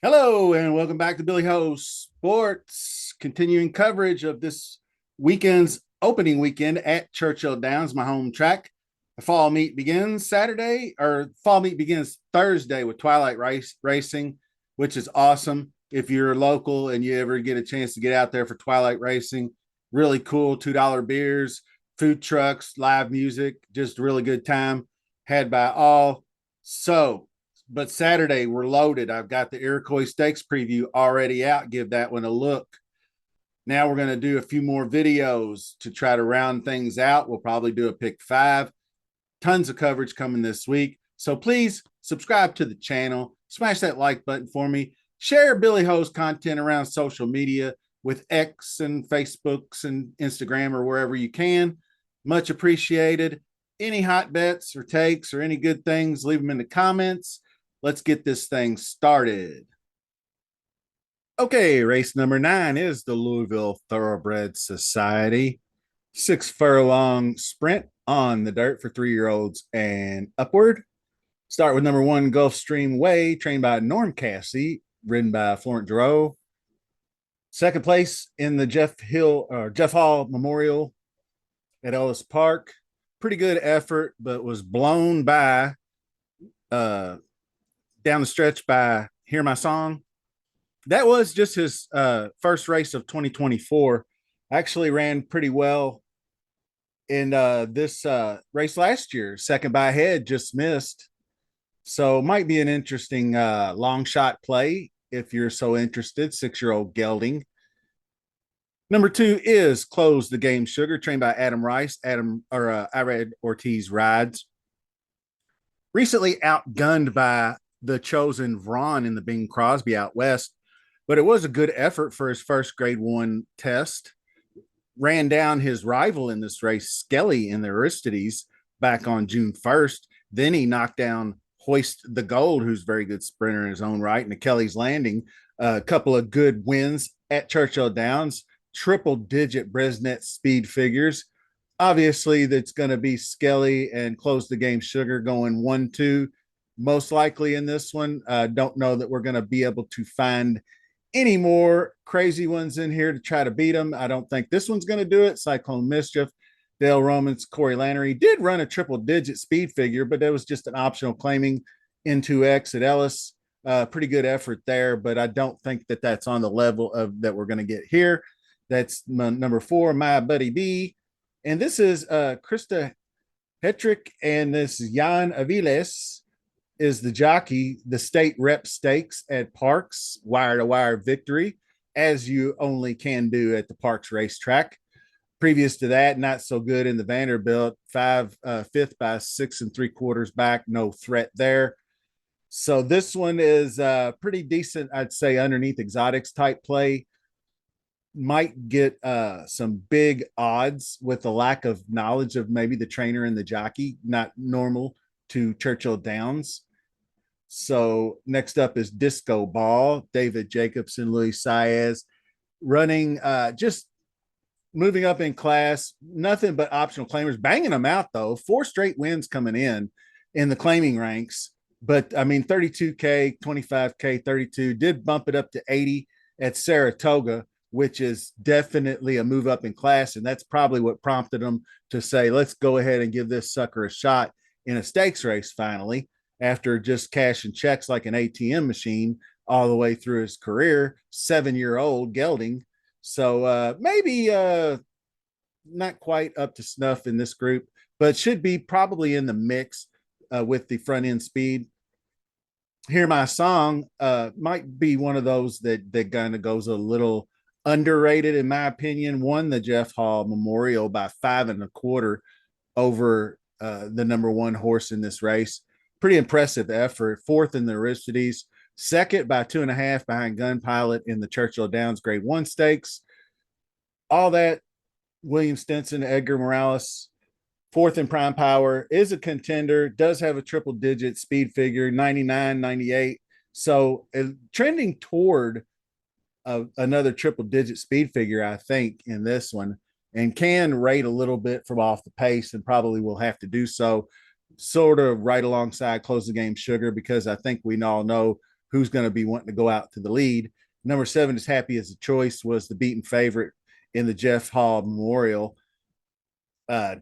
Hello and welcome back to Billy Ho Sports. Continuing coverage of this weekend's opening weekend at Churchill Downs, my home track. The fall meet begins Thursday with Twilight Racing, which is awesome. If you're local and you ever get a chance to get out there for Twilight Racing, really cool. $2 beers, food trucks, live music, just a really good time had by all. But Saturday we're loaded. I've got the Iroquois Stakes preview already out. Give that one a look. Now we're going to do a few more videos to try to round things out. We'll probably do a pick five. Tons of coverage coming this week. So please subscribe to the channel. Smash that like button for me. Share Billy Ho's content around social media with X and Facebooks and Instagram or wherever you can. Much appreciated. Any hot bets or takes or any good things, leave them in the comments. Let's get this thing started. Okay, race number 9 is the Louisville Thoroughbred Society. 6 furlong sprint on the dirt for 3-year-olds and upward. Start with number 1, Gulfstream Way, trained by Norm Cassie, ridden by Florent Giroux. Second place in the Jeff Hall Memorial at Ellis Park. Pretty good effort, but was blown by down the stretch by Hear My Song. That was just his first race of 2024. Actually ran pretty well in this race last year. Second by head, just missed. So might be an interesting long shot play if you're so interested. 6-year-old gelding. Number 2 is Closethegame Sugar, trained by Adam Rice. Irad Ortiz rides. Recently outgunned by the chosen Vron in the Bing Crosby out west, but it was a good effort for his first grade 1 test. Ran down his rival in this race, Skelly, in the Aristides back on June 1st. Then he knocked down Hoist the Gold, who's a very good sprinter in his own right, and the Kelly's Landing. A couple of good wins at Churchill Downs, triple-digit Bresnet speed figures. Obviously, that's going to be Skelly and Closethegame Sugar going 1-2. Most likely in this one. Don't know that we're going to be able to find any more crazy ones in here to try to beat them. I don't think this one's going to do it. Cyclone Mischief, Dale Romans, Corey Lannery did run a triple-digit speed figure, but that was just an optional claiming into X at Ellis. Pretty good effort there, but I don't think that that's on the level of that we're going to get here. That's number 4, My Buddy B. And this is Krista Hetrick, and this Jan Aviles is the jockey. The state rep stakes at Parks, wire-to-wire victory, as you only can do at the Parks racetrack. Previous to that, not so good in the Vanderbilt, fifth by 6 3/4 back, no threat there. So this one is pretty decent, I'd say, underneath exotics type play. Might get some big odds with the lack of knowledge of maybe the trainer and the jockey, not normal to Churchill Downs. So next up is Disco Ball, David Jacobson, Luis Saez, running just moving up in class. Nothing but optional claimers, banging them out though. 4 straight wins coming in the claiming ranks. But I mean, 32K, 25K, 32 did bump it up to 80 at Saratoga, which is definitely a move up in class. And that's probably what prompted them to say, let's go ahead and give this sucker a shot in a stakes race finally, after just cashing checks like an ATM machine all the way through his career. 7-year-old gelding. So maybe not quite up to snuff in this group, but should be probably in the mix with the front end speed. Hear My Song might be one of those that kind of goes a little underrated, in my opinion. Won the Jeff Hall Memorial by 5 1/4 over the number 1 horse in this race. Pretty impressive effort. 4th in the Aristides, 2nd by 2.5 behind Gun Pilot in the Churchill Downs Grade 1 Stakes. All that, William Stinson, Edgar Morales, 4th in Prime Power, is a contender, does have a triple-digit speed figure, 99, 98. So trending toward another triple digit speed figure, I think, in this one, and can rate a little bit from off the pace, and probably will have to do so, sort of right alongside Close the Game Sugar, because I think we all know who's going to be wanting to go out to the lead. Number 7 is Happy as a Choice, was the beaten favorite in the Jeff Hall Memorial.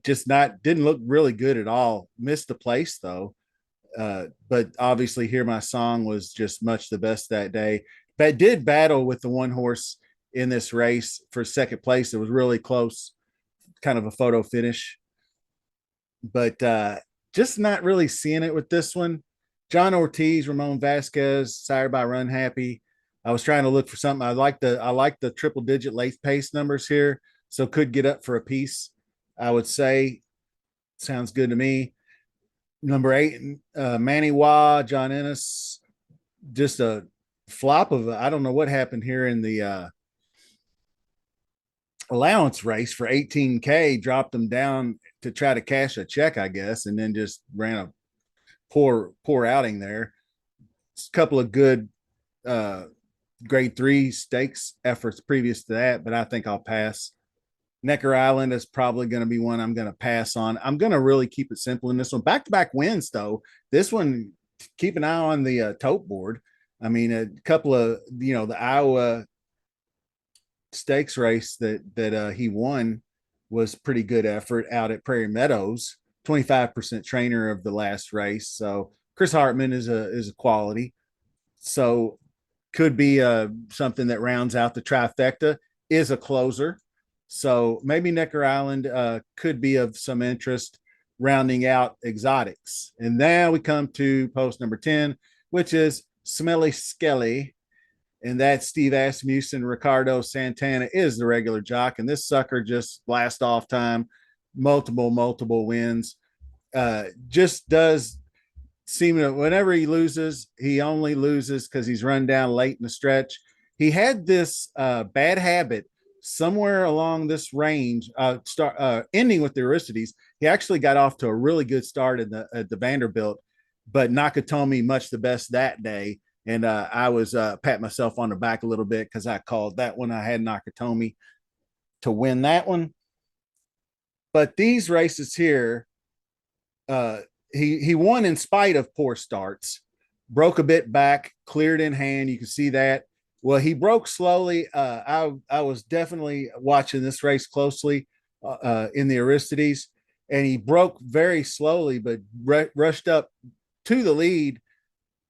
Just not didn't look really good at all. Missed the place though. But obviously, Hear My Song was just much the best that day. But did battle with the one horse in this race for second place. It was really close, kind of a photo finish. But just not really seeing it with this one. John Ortiz, Ramon Vasquez, sired by Run Happy. I was trying to look for something. I like the triple digit late pace numbers here, so could get up for a piece. I would say sounds good to me. Number 8, Manny Wah, John Ennis, just a flop of I don't know what happened here in the allowance race for 18K, dropped them down to try to cash a check, I guess, and then just ran a poor outing there. A couple of good grade 3 stakes efforts previous to that, but I think I'll pass. Necker Island is probably going to be one I'm going to pass on. I'm going to really keep it simple in this one. Back-to-back wins, though. This one, keep an eye on the tote board. I mean, a couple of, the Iowa stakes race that he won was pretty good effort out at Prairie Meadows. 25% trainer of the last race. So Chris Hartman is a quality. So could be something that rounds out the trifecta. Is a closer. So maybe Necker Island could be of some interest, rounding out exotics. And now we come to post number 10, which is Smelly Skelly. And that's Steve Asmussen. Ricardo Santana is the regular jock. And this sucker just blast off time, multiple wins. Just does seem to, whenever he loses, he only loses because he's run down late in the stretch. He had this bad habit somewhere along this range, ending with the Aristides. He actually got off to a really good start at the Vanderbilt, but Nakatomi much the best that day. And I was patting myself on the back a little bit because I called that one. I had Nakatomi to win that one. But these races here, he won in spite of poor starts, broke a bit back, cleared in hand. You can see that. Well, he broke slowly. I was definitely watching this race closely in the Aristides, and he broke very slowly, but rushed up to the lead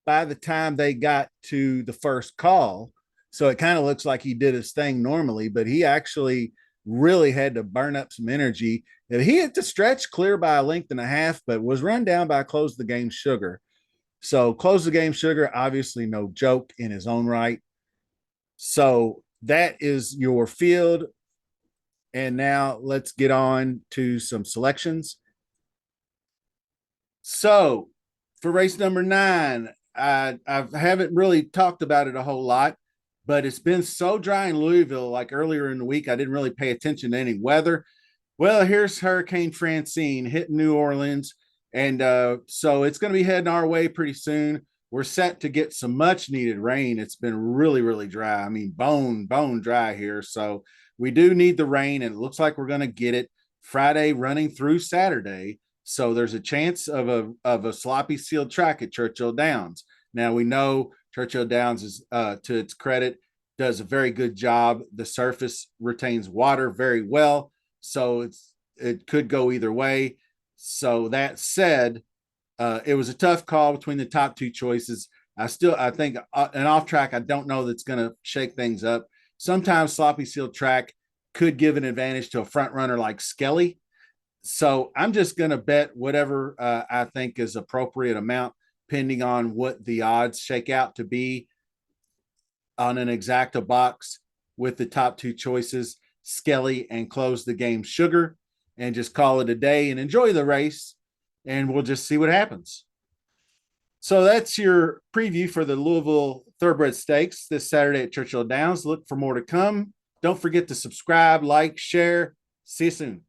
by the time they got to the first call. So it kind of looks like he did his thing normally, but he actually really had to burn up some energy. He hit the stretch clear by a length and a half, but was run down by Close the Game Sugar. So Close the Game Sugar, obviously no joke in his own right. So that is your field. And now let's get on to some selections. So for race number 9, I haven't really talked about it a whole lot, but it's been so dry in Louisville. Like earlier in the week, I didn't really pay attention to any weather. Well, here's Hurricane Francine hitting New Orleans. And so it's going to be heading our way pretty soon. We're set to get some much needed rain. It's been really dry. I mean, bone dry here. So we do need the rain, and it looks like we're going to get it Friday running through Saturday. So there's a chance of a sloppy sealed track at Churchill Downs. Now we know Churchill Downs is, to its credit, does a very good job. The surface retains water very well, so it could go either way. So that said, it was a tough call between the top 2 choices. I think an off track, I don't know that's going to shake things up. Sometimes sloppy sealed track could give an advantage to a front runner like Skelly. So I'm just going to bet whatever I think is appropriate amount, depending on what the odds shake out to be on an exacta box with the top 2 choices, Skelly and Close the Game Sugar, and just call it a day and enjoy the race. And we'll just see what happens. So that's your preview for the Louisville Thoroughbred Stakes this Saturday at Churchill Downs. Look for more to come. Don't forget to subscribe, like, share. See you soon.